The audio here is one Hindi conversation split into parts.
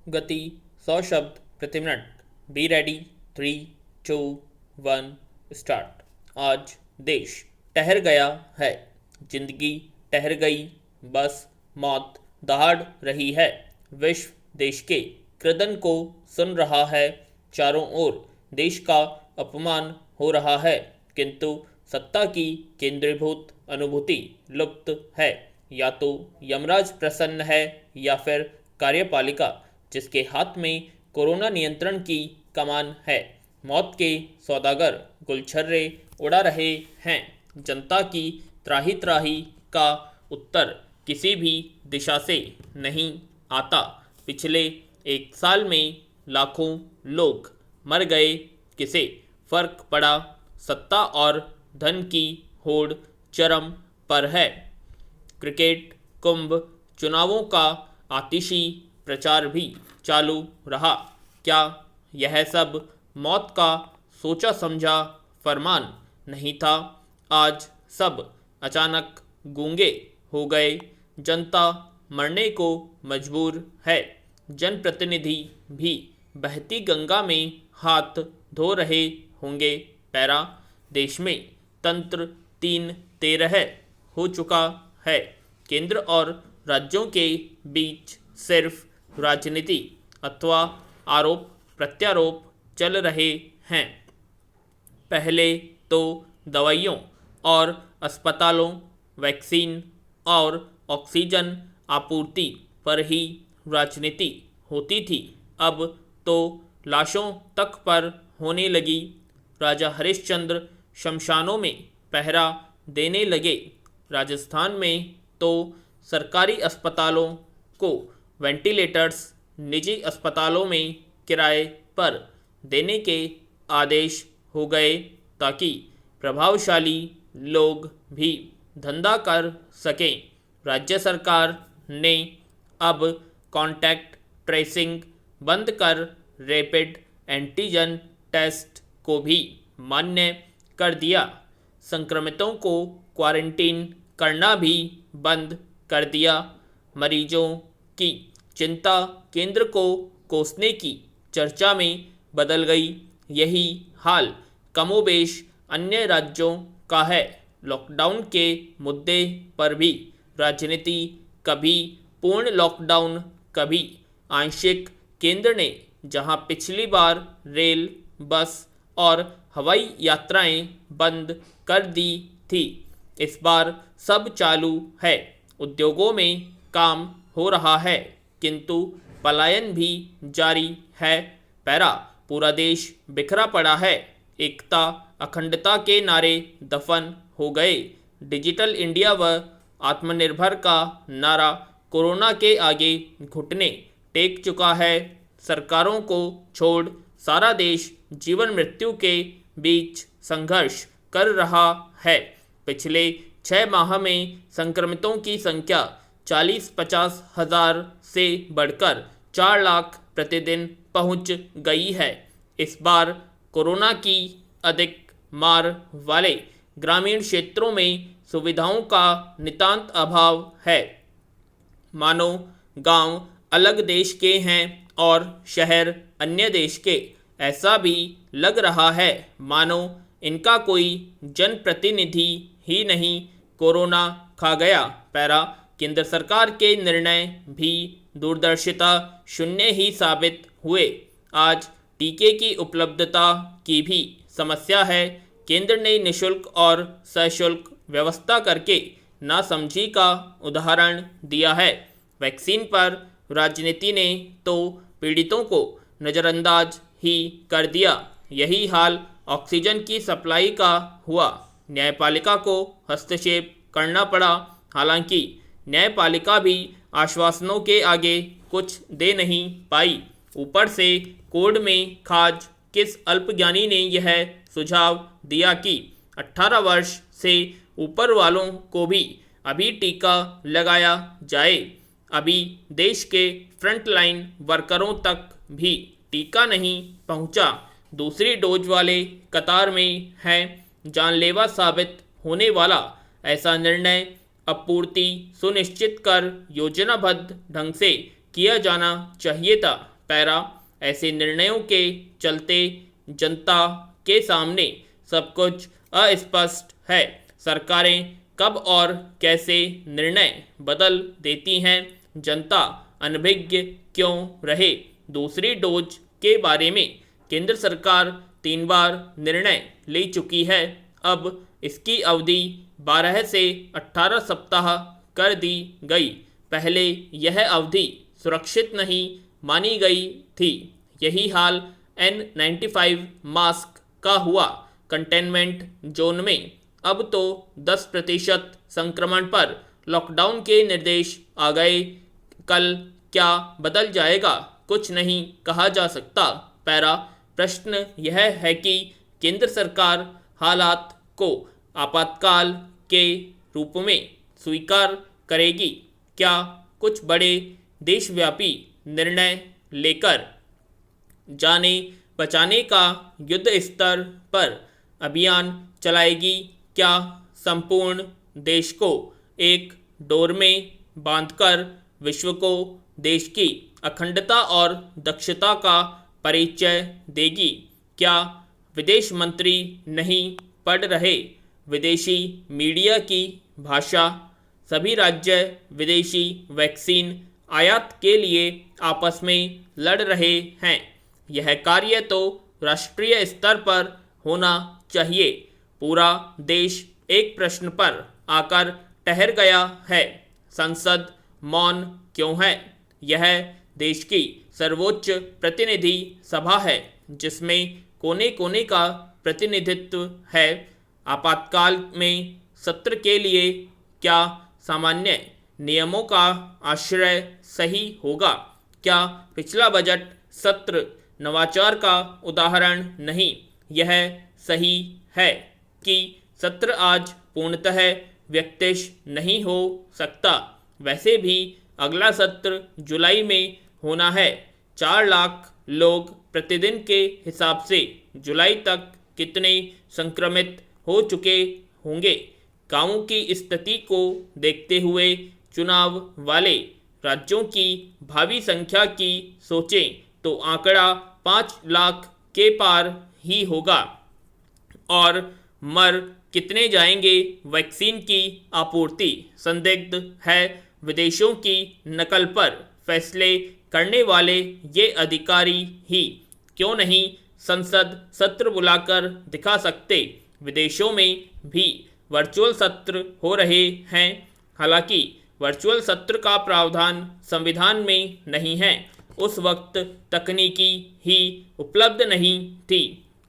गति 100 शब्द प्रति मिनट। Be ready. 3, 2, 1 स्टार्ट। आज देश ठहर गया है, जिंदगी ठहर गई, बस मौत दहाड़ रही है। विश्व देश के क्रदन को सुन रहा है, चारों ओर देश का अपमान हो रहा है, किंतु सत्ता की केंद्रीभूत अनुभूति लुप्त है। या तो यमराज प्रसन्न है या फिर कार्यपालिका, जिसके हाथ में कोरोना नियंत्रण की कमान है। मौत के सौदागर गुलछर्रे उड़ा रहे हैं। जनता की त्राही त्राही का उत्तर किसी भी दिशा से नहीं आता। पिछले एक साल में लाखों लोग मर गए, किसे फर्क पड़ा? सत्ता और धन की होड़ चरम पर है। क्रिकेट, कुंभ, चुनावों का आतिशी प्रचार भी चालू रहा। क्या यह सब मौत का सोचा समझा फरमान नहीं था? आज सब अचानक गूंगे हो गए। जनता मरने को मजबूर है। जनप्रतिनिधि भी बहती गंगा में हाथ धो रहे होंगे। पैरा देश में तंत्र 3-13 हो चुका है। केंद्र और राज्यों के बीच सिर्फ राजनीति अथवा आरोप प्रत्यारोप चल रहे हैं। पहले तो दवाइयों और अस्पतालों, वैक्सीन और ऑक्सीजन आपूर्ति पर ही राजनीति होती थी। अब तो लाशों तक पर होने लगी। राजा हरिश्चंद्र शमशानों में पहरा देने लगे। राजस्थान में तो सरकारी अस्पतालों को वेंटिलेटर्स निजी अस्पतालों में किराए पर देने के आदेश हो गए, ताकि प्रभावशाली लोग भी धंधा कर सकें। राज्य सरकार ने अब कॉन्टैक्ट ट्रेसिंग बंद कर रैपिड एंटीजन टेस्ट को भी मान्य कर दिया। संक्रमितों को क्वारंटीन करना भी बंद कर दिया। मरीजों की चिंता केंद्र को कोसने की चर्चा में बदल गई। यही हाल कमोबेश अन्य राज्यों का है। लॉकडाउन के मुद्दे पर भी राजनीति, कभी पूर्ण लॉकडाउन, कभी आंशिक। केंद्र ने जहां पिछली बार रेल, बस और हवाई यात्राएं बंद कर दी थी, इस बार सब चालू है। उद्योगों में काम हो रहा है, किंतु पलायन भी जारी है। पैरा पूरा देश बिखरा पड़ा है। एकता अखंडता के नारे दफन हो गए। डिजिटल इंडिया व आत्मनिर्भर का नारा कोरोना के आगे घुटने टेक चुका है। सरकारों को छोड़ सारा देश जीवन मृत्यु के बीच संघर्ष कर रहा है। पिछले 6 माह में संक्रमितों की संख्या 40-50 हजार से बढ़कर 4 लाख प्रतिदिन पहुंच गई है। इस बार कोरोना की अधिक मार वाले ग्रामीण क्षेत्रों में सुविधाओं का नितांत अभाव है। मानो गांव अलग देश के हैं और शहर अन्य देश के। ऐसा भी लग रहा है मानो इनका कोई जनप्रतिनिधि ही नहीं कोरोना खा गया। पैरा केंद्र सरकार के निर्णय भी दूरदर्शिता शून्य ही साबित हुए। आज टीके की उपलब्धता की भी समस्या है। केंद्र ने निःशुल्क और सशुल्क व्यवस्था करके नासमझी का उदाहरण दिया है। वैक्सीन पर राजनीति ने तो पीड़ितों को नज़रअंदाज ही कर दिया। यही हाल ऑक्सीजन की सप्लाई का हुआ। न्यायपालिका को हस्तक्षेप करना पड़ा। हालांकि न्यायपालिका भी आश्वासनों के आगे कुछ दे नहीं पाई। ऊपर से कोड में खाज। किस अल्पज्ञानी ने यह सुझाव दिया कि 18 वर्ष से ऊपर वालों को भी अभी टीका लगाया जाए? अभी देश के फ्रंटलाइन वर्करों तक भी टीका नहीं पहुंचा। दूसरी डोज वाले कतार में हैं। जानलेवा साबित होने वाला ऐसा निर्णय आपूर्ति सुनिश्चित कर योजनाबद्ध ढंग से किया जाना चाहिए था। पैरा ऐसे निर्णयों के चलते जनता के सामने सब कुछ अस्पष्ट है। सरकारें कब और कैसे निर्णय बदल देती हैं, जनता अनभिज्ञ क्यों रहे। दूसरी डोज के बारे में केंद्र सरकार 3 बार निर्णय ले चुकी है। अब इसकी अवधि 12 से 18 सप्ताह कर दी गई। पहले यह अवधि सुरक्षित नहीं मानी गई थी। यही हाल N95 मास्क का हुआ। कंटेनमेंट जोन में अब तो 10% संक्रमण पर लॉकडाउन के निर्देश आ गए। कल क्या बदल जाएगा, कुछ नहीं कहा जा सकता। पैरा प्रश्न यह है कि केंद्र सरकार हालात को आपातकाल के रूप में स्वीकार करेगी। क्या कुछ बड़े देशव्यापी निर्णय लेकर जाने बचाने का युद्ध स्तर पर अभियान चलाएगी? क्या संपूर्ण देश को एक डोर में बांधकर विश्व को देश की अखंडता और दक्षता का परिचय देगी? क्या विदेश मंत्री नहीं पढ़ रहे विदेशी मीडिया की भाषा? सभी राज्य विदेशी वैक्सीन आयात के लिए आपस में लड़ रहे हैं। यह कार्य तो राष्ट्रीय स्तर पर होना चाहिए। पूरा देश एक प्रश्न पर आकर ठहर गया है, संसद मौन क्यों है? यह देश की सर्वोच्च प्रतिनिधि सभा है, जिसमें कोने कोने का प्रतिनिधित्व है। आपातकाल में सत्र के लिए क्या सामान्य नियमों का आश्रय सही होगा? क्या पिछला बजट सत्र नवाचार का उदाहरण नहीं? यह सही है कि सत्र आज पूर्णतः व्यक्तिश नहीं हो सकता। वैसे भी अगला सत्र जुलाई में होना है। 4 लाख लोग प्रतिदिन के हिसाब से जुलाई तक कितने संक्रमित हो चुके होंगे? गांवों की स्थिति को देखते हुए चुनाव वाले राज्यों की भावी संख्या की सोचें तो आंकड़ा 5 लाख के पार ही होगा। और मर कितने जाएंगे? वैक्सीन की आपूर्ति संदिग्ध है। विदेशों की नकल पर फैसले करने वाले ये अधिकारी ही क्यों नहीं संसद सत्र बुलाकर दिखा सकते? विदेशों में भी वर्चुअल सत्र हो रहे हैं। हालांकि वर्चुअल सत्र का प्रावधान संविधान में नहीं है। उस वक्त तकनीकी ही उपलब्ध नहीं थी।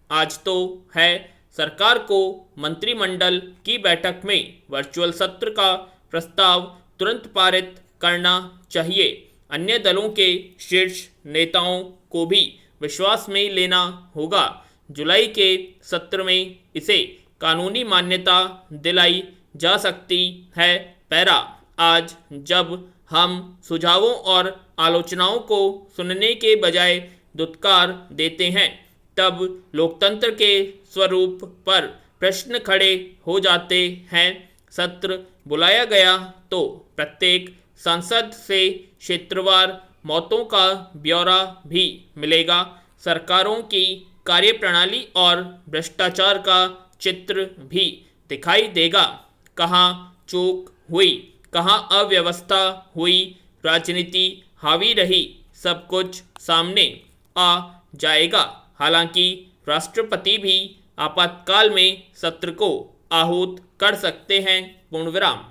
आज तो है। सरकार को मंत्रिमंडल की बैठक में वर्चुअल सत्र का प्रस्ताव तुरंत पारित करना चाहिए। अन्य दलों के शीर्ष नेताओं को भी विश्वास में लेना होगा। जुलाई के सत्र में इसे कानूनी मान्यता दिलाई जा सकती है। पैरा आज जब हम सुझावों और आलोचनाओं को सुनने के बजाय दुत्कार देते हैं, तब लोकतंत्र के स्वरूप पर प्रश्न खड़े हो जाते हैं। सत्र बुलाया गया तो प्रत्येक सांसद से क्षेत्रवार मौतों का ब्यौरा भी मिलेगा। सरकारों की कार्यप्रणाली और भ्रष्टाचार का चित्र भी दिखाई देगा। कहाँ चूक हुई, कहाँ अव्यवस्था हुई, राजनीति हावी रही, सब कुछ सामने आ जाएगा। हालांकि राष्ट्रपति भी आपातकाल में सत्र को आहूत कर सकते हैं। पूर्ण विराम।